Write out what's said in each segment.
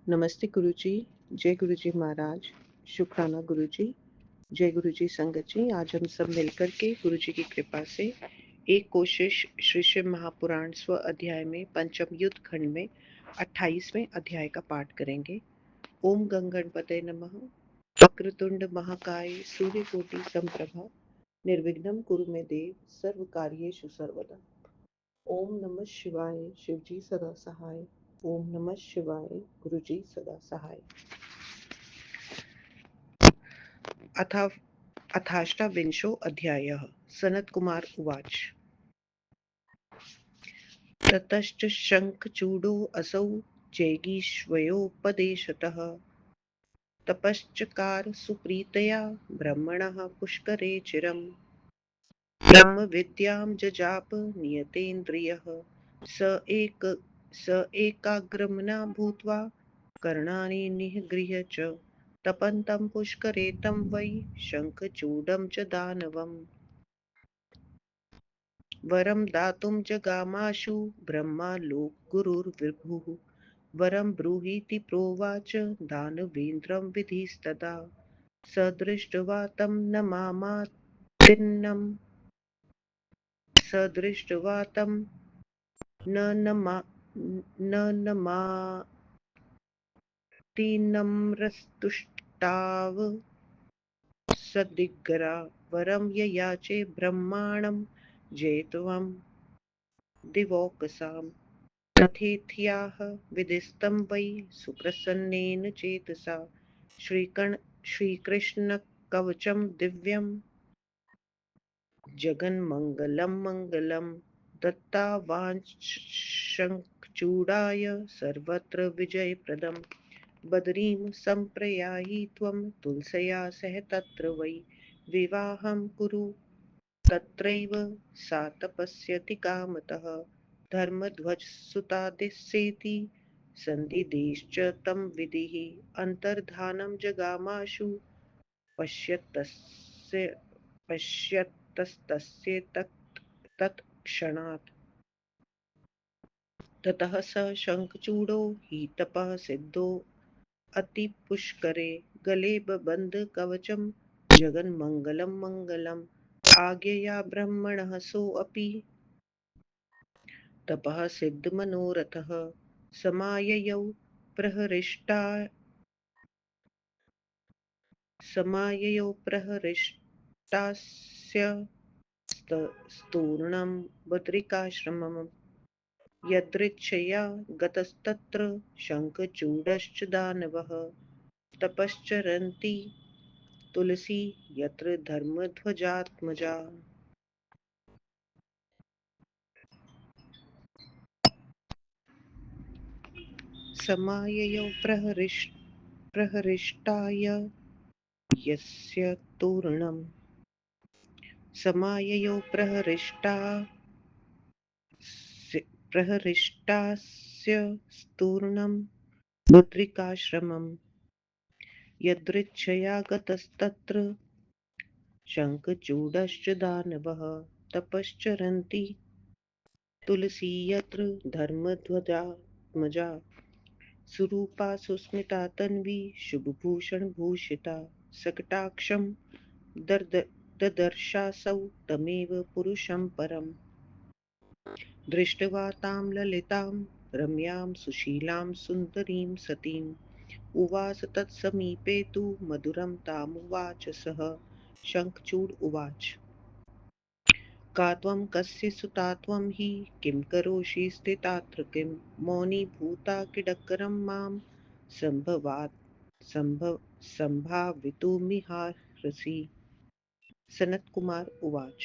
नमस्ते गुरुजी, जय गुरुजी महाराज, शुक्राना गुरुजी, जय गुरुजी संगत जी। आज हम सब मिलकर के गुरुजी की कृपा से एक कोशिश श्री शिव महापुराण स्व अध्याय में पंचम युद्ध खंड में 28वें अध्याय का पाठ करेंगे। ओम गंगणपते नमः। वक्रतुंड महाकाय सूर्यकोटि समप्रभा निर्विघ्नं कुरु मे देव सर्व कार्येषु सर्वदा। ओम नमः शिवाय, शिवजी सदा सहाय। ओम नमः शिवाय, गुरुजी सदा सहाय। अथ अथाष्टाविंशो अध्यायः। सनत्कुमार उवाच। ततश्च शङ्खचूडो असौ जैगीष्वयोपदेशतः तपश्चकार सुप्रीतया ब्रह्मणः पुष्करे चिरम्। ब्रह्मविद्यां जजाप नियतेन्द्रियः स एकाग्रमना भूत्वा कर्णानि निगृह्य च तपन्तं पुष्करे तं वै शङ्खचूडं च दानवम् वरं दातुं जगामाशु ब्रह्मा लोकगुरुर्विभुः। वरं ब्रूहीति प्रोवाच दानवेन्द्रं विधिस्तदा। स दृष्ट्वा तं नमामात्तिन्नं स दृष्ट्वा तं न नमातिनम्रस्तुष्टाव सदिग्गरा वरं ययाचे ब्रह्माणं जयत्वं दिवौकसाम् तथेत्याह विधिस्तं वै सुप्रसन्नेन चेतसा श्रीकृष्णकवचं दिव्यं जगन्मङ्गलं मङ्गलं दत्तावांश्शङ्खचूडाय सर्वत्र विजयप्रदम् बदरीं सम्प्रयाहि त्वं तुलसया सह तत्र वै विवाहं कुरु तत्रैव सा तपस्यति कामतः धर्मध्वजसुतादिस्येति सन्धिदेश्च तं विधिः अन्तर्धानं जगामाशु पश्यतस्तस्य तत्क्षणात् ततः स शङ्खचूडो हि तपः सिद्धो अतिपुष्करे गले बबन्ध कवचं जगन्मङ्गलं मङ्गलम् आज्ञया ब्रह्मणः सोऽपि तपः सिद्धमनोरथः समाययौ प्रहरिष्टास्य स्तूर्णं बद्रिकाश्रमम् यदृच्छया गतस्तत्र शङ्खचूडश्च दानवः तपश्चरन्ति तुलसी यत्र धर्मध्वजात्मजा। समाययौ प्रहरिष्टाय यस्य तूर्णम् समाययौ प्रहरिष्टास्य स्तूर्णं बद्रिकाश्रमम् यदृच्छया गतस्तत्र शङ्खचूडश्च दानवः तपश्चरन्ति तुलसी यत्र धर्मध्वजात्मजा। सुरूपा सुस्मिता तन्वी शुभभूषणभूषिता सकटाक्षं ददर्शासौ तमेव पुरुषं परम् दृष्ट्वा तां ललितां रम्यां सुशीलां सुन्दरीं सतीम् उवास तत्समीपे तु मधुरं तामुवाच सः शङ्खचूड उवाच। का त्वं कस्य सुता त्वं हि किं करोषि स्थितात्र किं मौनीभूता किडकरं मां सम्भावितुमिहार्हसि। सनत्कुमार उवाच।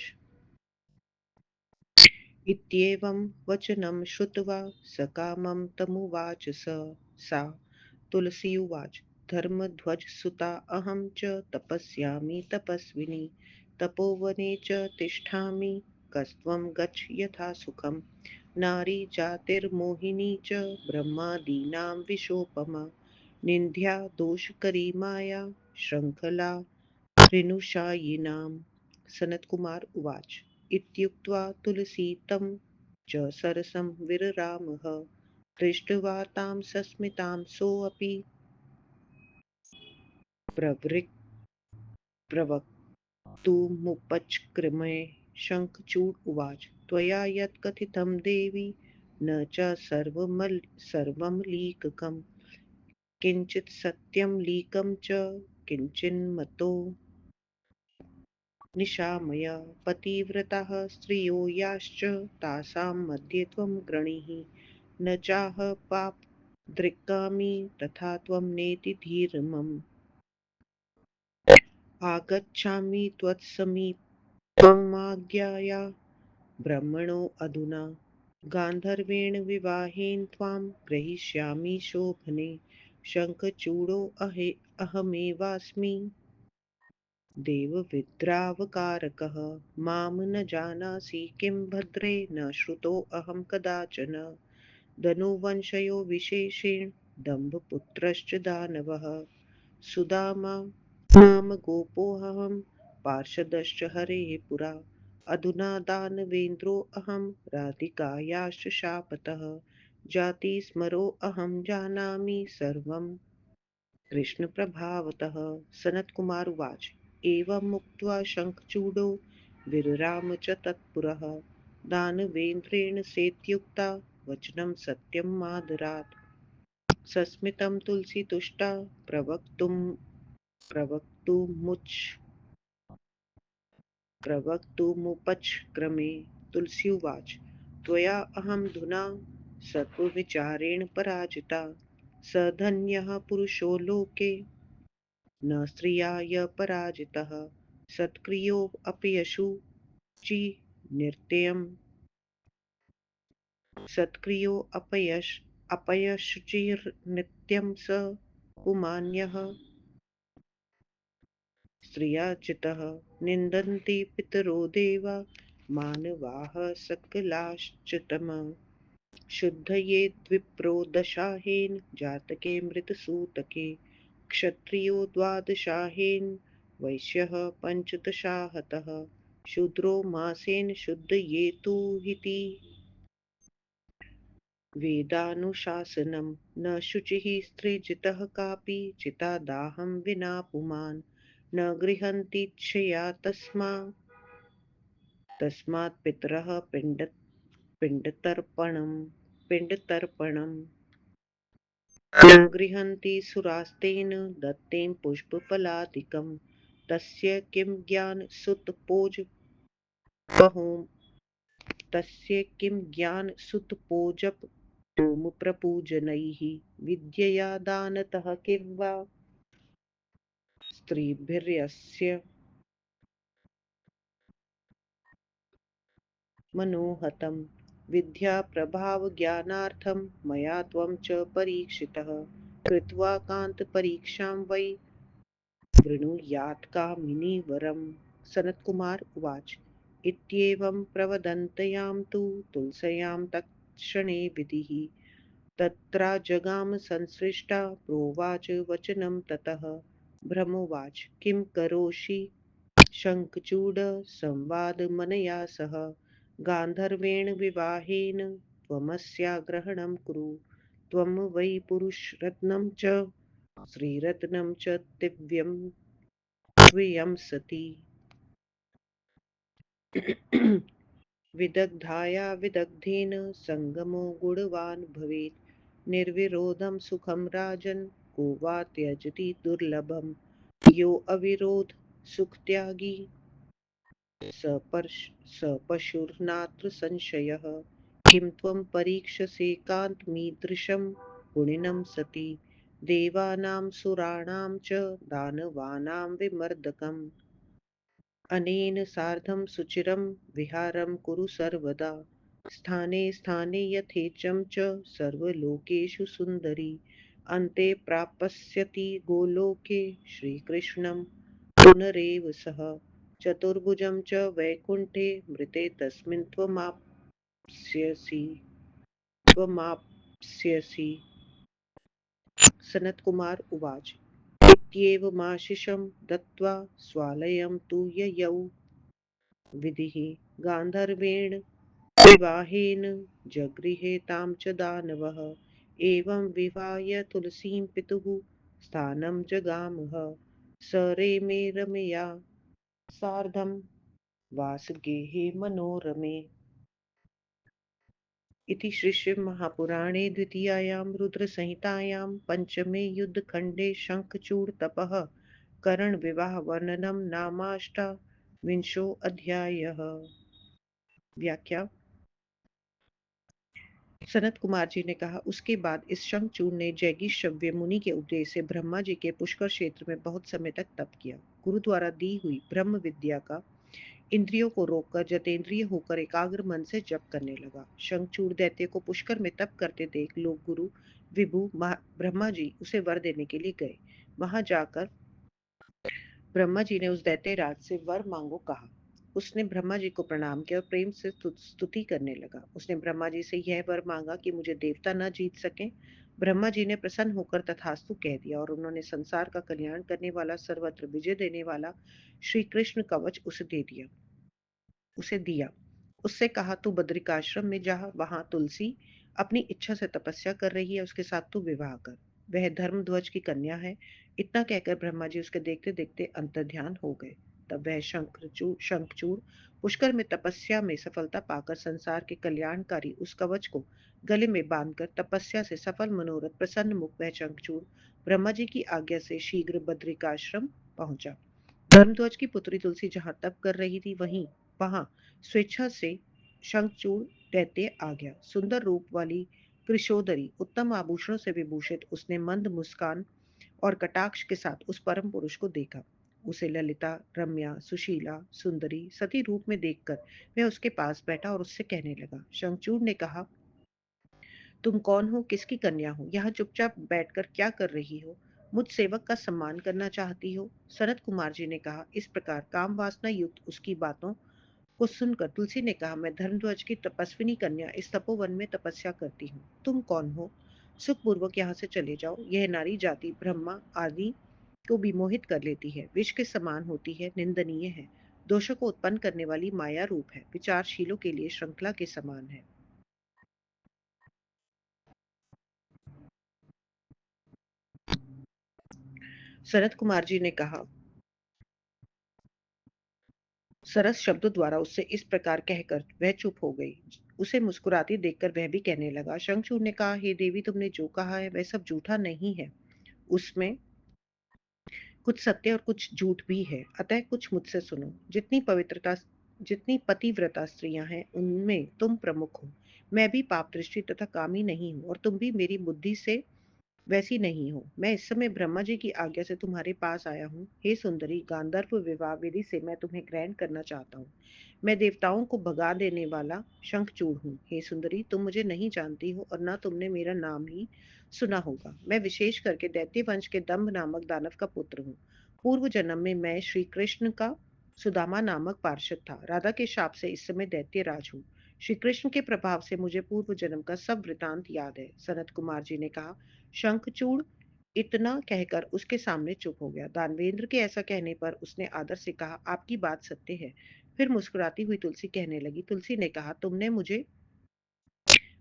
इत्येवं वचनं श्रुत्वा सकामं तमुवाच सा तुलसी उवाच। धर्मध्वजसुता अहं च तपस्यामि तपस्विनी तपोवने च तिष्ठामि कस्त्वं गच्छ यथा सुखं नारी जातिर्मोहिनी च ब्रह्मादीनां विशोपमा निन्द्या दोषकरी माया श्रृङ्खला रेणुषायिनाम्। सनत्कुमार उवाच। इत्युक्त्वा तुलसी तं च सरसं विररामः दृष्ट्वा तां सस्मितां सोऽपि प्रवृक् प्रवक्तुमुपचक्रमे। शङ्खचूड उवाच त्वया यत् कथितं देवि न च सर्वमलीककम् किञ्चित् सत्यं लीकं च किञ्चिन्मतो निशामय। पतिव्रताः स्त्रियो याश्च तासां मध्ये त्वं गृणीः न चाह पापदृक्कामी तथा त्वं नेति धीर्मम्। आगच्छामि त्वत्समीपमाज्ञया ब्रह्मणो अधुना गान्धर्वेण विवाहेन त्वां ग्रहीष्यामि शोभने। शङ्खचूडो अहमेवास्मि देवविद्रावकारकः मां न जानासि किं भद्रे न श्रुतोऽहं कदाचन। धनुवंशयो विशेषेण दम्भपुत्रश्च दानवः सुदामा नाम गोपोऽहं पार्षदश्च हरेः पुरा। अधुना दानवेन्द्रोऽहं राधिकायाश्च शापतः जातिस्मरोऽहं जानामि सर्वं कृष्णप्रभावतः। सनत्कुमार उवाच एवमुक्त्वा शङ्खचूडो विरराम च तत्पुरः दानवेन्द्रेण सेत्युक्ता वचनं सत्यमादरात्। सस्मितं तुलसीतुष्टा प्रवक्तुमुच् प्रवक्तुमुपचक्रमे। तुलसी उवाच त्वया अहं धुना सर्वविचारेण पराजिता स धन्यः पुरुषो लोके न स्त्रिया पराजितः। सत्क्रियोऽप्यशु ची नित्यम् अपयश्चिर्नित्यं स पुमान्यः स्त्रियाचितः निन्दन्ति पितरो देवा मानवाः सकलाश्चितम्। शुद्धये द्विप्रो दशाहेन जातके मृतसूतके क्षत्रियो द्वादशाहेन वैश्यः पञ्चदशाहतः शूद्रो मासेन शुद्धयेतु इति वेदानुशासनं न शुचिः स्त्रीजितः कापि चिता दाहं विना पुमान् न गृह्णन्तीच्छया तस्मात् पितरः पिण्डतर्पणम् न गृह्णन्ति सुरास्तेन दत्तेन पुष्पफलादिकं तस्य किं तस्य किं ज्ञानसुतपोजपहोमप्रपूजनैः विद्यया दानतः किं वा स्त्रीभिर्यस्य मनोहतं। विद्याप्रभावज्ञानार्थं मया त्वं च परीक्षितः कृत्वा कान्तपरीक्षां वै वृणुयात्कामिनी वरम्। सनत्कुमार उवाच इत्येवं प्रवदन्तयां तु तुलस्यां तत्क्षणे विधिः तत्राजगाम संसृष्टा प्रोवाच वचनं ततः। ब्रह्मोवाच किं करोषि शङ्खचूड संवादमनया सह गान्धर्वेण विवाहेन त्वमस्याग्रहणं कुरु। त्वं वै पुरुषरत्नं च श्रीरत्नं च दिव्यं त्वयं सति। विदग्धाया विदग्धेन सङ्गमो गुणवान् भवेत् निर्विरोधं सुखं राजन् को वा त्यजति दुर्लभम्। यो अविरोध सुखत्यागी स पशुर्नात्र संशयः। किं त्वं परीक्षसे कान्तमीदृशं गुणिनं सति देवानां सुराणां च दानवानां विमर्दकम्। अनेन सार्धं सुचिरं विहारं कुरु सर्वदा स्थाने स्थाने यथेच्छं च सर्वलोकेषु सुन्दरी अन्ते प्राप्स्यति गोलोके श्रीकृष्णं पुनरेव सः चतुर्भुजं च वैकुण्ठे मृते तस्मिन् त्वमाप्स्यसि। सनत्कुमार उवाच इत्येवमाशिषं दत्त्वा स्वालयं तु ययौ विधिः गान्धर्वेण विवाहेन जगृहे तां च दानवः एवं विवाय तुलसीं पितुः स्थानं जगामः स रेमे रमया सार्धं वासगेहे मनोरमे। इति श्रीशिवमहापुराणे द्वितीयायां रुद्रसंहितायां पञ्चमे युद्धखण्डे शङ्खचूडतपः करणविवाहवर्णनं नामाष्टाविंशोऽध्यायः। व्याख्या। सनत कुमार जी ने कहा, उसके बाद इस शंखचूड़ ने जैगीषव्य मुनि के उपदेश से ब्रह्मा जी के पुष्कर क्षेत्र में बहुत समय तक तप किया। गुरु द्वारा दी हुई ब्रह्म विद्या का इंद्रियों को रोककर जतेंद्रिय होकर एकाग्र मन से जप करने लगा। शंखचूड़ दैत्य को पुष्कर में तप करते देख लोग गुरु विभु ब्रह्मा जी उसे वर देने के लिए गए। वहां जाकर ब्रह्मा जी ने उस दैत्य राज से वर मांगो कहा। उसने ब्रह्मा जी को प्रणाम किया और प्रेम से स्तुति करने लगा। उसने ब्रह्मा जी से यह वर मांगा कि मुझे देवता न जीत सके। ब्रह्मा जी ने प्रसन्न होकर तथास्तु कह दिया और उन्होंने संसार का कल्याण करने वाला, सर्वत्र विजय देने वाला श्री कृष्ण कवच उसे दिया। उससे कहा, तू बद्रिकाश्रम में जा, वहां तुलसी अपनी इच्छा से तपस्या कर रही है, उसके साथ तू विवाह कर। वह धर्मध्वज की कन्या है। इतना कहकर ब्रह्मा जी उसके देखते देखते अंतर्ध्यान हो गए। तब वह शंखचूड़ पुष्कर में तपस्या में सफलता पाकर संसार के कल्याणकारी उस कवच को गले में बांधकर तपस्या से सफल मनोरथ प्रसन्न मुख वह शंखचूड़ ब्रह्मा जी की आज्ञा से शीघ्र बद्रिकाश्रम पहुंचा। धर्मध्वज की पुत्री तुलसी जहां तप कर रही थी वहां स्वेच्छा से शंखचूड़ दैत्य आ गया। सुंदर रूप वाली कृशोदरी उत्तम आभूषणों से विभूषित उसने मंद मुस्कान और कटाक्ष के साथ उस परम पुरुष को देखा। उसे ललिता, रम्या, सुशीला, सुंदरी, सती रूप में देखकर वह उसके पास बैठा और उससे कहने लगा। शंखचूड़ ने कहा, तुम कौन हो, किसकी कन्या हो, यहाँ चुपचाप बैठकर क्या कर रही हो? मुझ सेवक का सम्मान करना चाहती हो? सनत कुमार जी ने कहा। इस प्रकार काम वासना युक्त उसकी बातों को सुनकर तुलसी ने कहा, मैं धर्मध्वज की तपस्विनी कन्या इस तपोवन में तपस्या करती हूँ। तुम कौन हो? सुखपूर्वक यहाँ से चले जाओ। यह नारी जाति ब्रह्मा आदि को भी मोहित कर लेती है, विष के समान होती है, निंदनीय है, दोषों को उत्पन्न करने वाली माया रूप है, विचारशीलों के लिए श्रृंखला के समान है। सनत कुमार जी ने कहा, सरस शब्दों द्वारा उससे इस प्रकार कहकर वह चुप हो गई। उसे मुस्कुराती देखकर वह भी कहने लगा। शंखचूड़ ने कहा, हे देवी, तुमने जो कहा है वह सब झूठा नहीं है। उसमें कुछ सत्य और कुछ झूठ भी है। अतः कुछ मुझसे सुनो। जितनी पतिव्रता स्त्रियां हैं उनमें तुम प्रमुख हो। मैं भी पाप दृष्टि तथा कामी नहीं हूँ और तुम भी मेरी बुद्धि से वैसी नहीं हो। मैं इस समय ब्रह्मा जी की आज्ञा से तुम्हारे पास आया हूँ। हे सुंदरी, गांधर्व विवाह विधि से मैं तुम्हें ग्रहण करना चाहता हूँ। मैं देवताओं को भगा देने वाला शंखचूड़ हूँ। हे सुंदरी, तुम मुझे नहीं जानती हो और न तुमने मेरा नाम ही सुना होगा। मैं विशेष करके दैत्य वंश के दंभ नामक दानव का पुत्र हूँ। पूर्व जन्म में मैं श्री कृष्ण का सुदामा नामक पार्षद था। राधा के शाप से इस समय दैत्य राज हूँ। श्री कृष्ण के प्रभाव से मुझे पूर्व जन्म का सब वृतांत याद है। सनत कुमार जी ने कहा। शंखचूड़ इतना कहकर उसके सामने चुप हो गया। दानवेंद्र के ऐसा कहने पर उसने आदर से कहा, आपकी बात सत्य है। फिर मुस्कुराती हुई तुलसी कहने लगी। तुलसी ने कहा, तुमने मुझे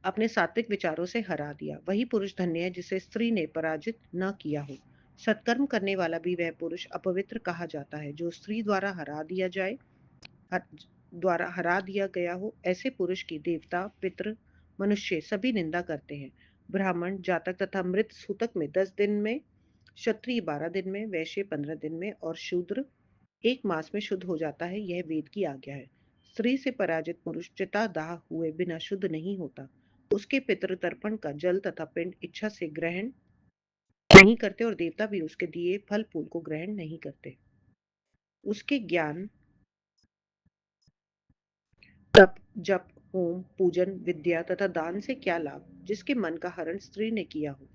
अपने सात्विक विचारों से हरा दिया। वही पुरुष धन्य है जिसे स्त्री ने पराजित न किया हो। सत्कर्म करने वाला भी वह पुरुष अपवित्र कहा जाता है। जो स्त्री द्वारा हरा दिया गया हो, ऐसे पुरुष की देवता, पितृ, मनुष्य सभी निंदा करते हैं। ब्राह्मण, जातक तथा मृत सूतक में 10 दिन में, क्षत्रिय 12 दिन में, वैश्य 15 दिन में और शूद्र 1 मास में शुद्ध हो जाता है। यह वेद की आज्ञा है। स्त्री से पराजित पुरुष चिता दाह हुए बिना शुद्ध नहीं होता। उसके पितृ तर्पण का जल तथा पिंड इच्छा से ग्रहण नहीं करते और देवता भी उसके दिए फल फूल को ग्रहण नहीं करते। उसके ज्ञान, तप, जप, होम, पूजन, विद्या तथा दान से क्या लाभ, जिसके मन का हरण स्त्री ने किया हो।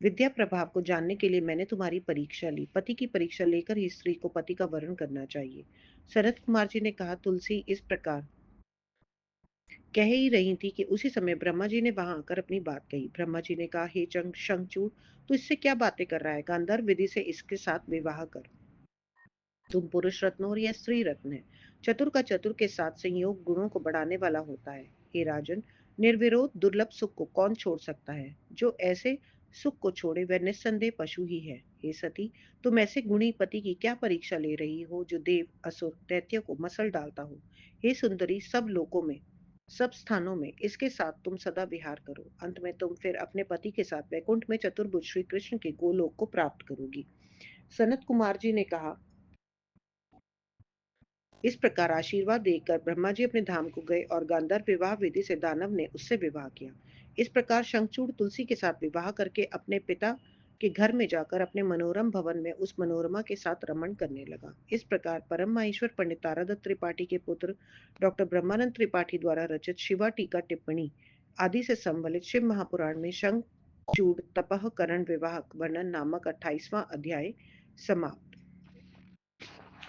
विद्या प्रभाव को जानने के लिए मैंने तुम्हारी परीक्षा ली। पति की परीक्षा लेकर ही स्त्री को पति का वरण करना चाहिए। शरद कुमार जी ने कहा। तुलसी इस प्रकार कह ही रही थी कि उसी समय ब्रह्मा जी ने वहां आकर अपनी बात कही। ब्रह्मा जी ने कहा, हे शंखचूड़, तू इससे क्या बातें कर रहा है? गांधर्व विधि से इसके साथ विवाह कर। तुम पुरुष रत्न हो और यह स्त्री रत्न है। चतुर का चतुर के साथ संयोग गुणों को बढ़ाने वाला होता है। हे राजन, निर्विरोध दुर्लभ सुख को कौन छोड़ सकता है? जो ऐसे सुख को छोड़े वह निस्संदेह पशु ही है। हे सती, तुम ऐसे गुणी पति की क्या परीक्षा ले रही हो जो देव, असुर, दैत्य को मसल डालता हो? हे सुंदरी, सब लोकों में, सब स्थानों में इसके साथ तुम सदा विहार करो। अंत में तुम फिर अपने पति के साथ वैकुंठ में चतुर्भुज श्री कृष्ण के गोलोक को प्राप्त करोगी। सनत कुमार जी ने कहा, इस प्रकार आशीर्वाद देकर ब्रह्मा जी अपने धाम को गए और गांधार विवाह विधि से दानव ने उससे विवाह किया। इस प्रकार शंखचूड़ तुलसी के साथ विवाह करके अपने पिता के घर में जाकर अपने मनोरम भवन में उस मनोरमा के साथ रमण करने लगा। इस प्रकार परम माहेश्वर पंडित तारादत्त त्रिपाठी के पुत्र डॉक्टर ब्रह्मानंद त्रिपाठी द्वारा रचित शिवा टीका टिप्पणी आदि से संबलित शिव महापुराण में शंखचूड़ तपह करण विवाह वर्णन नामक 28वां अध्याय समाप्त।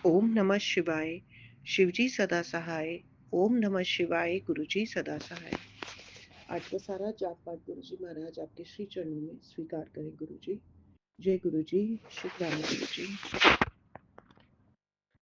ओम नमः शिवाय। शिवजी सदा सहाय। ओम नमः शिवाय। गुरुजी सदा सहाय। आज का सारा जाप पाठ गुरुजी महाराज आपके श्री चरणों में स्वीकार करें। गुरुजी, जय गुरुजी, शुक्राना गुरुजी।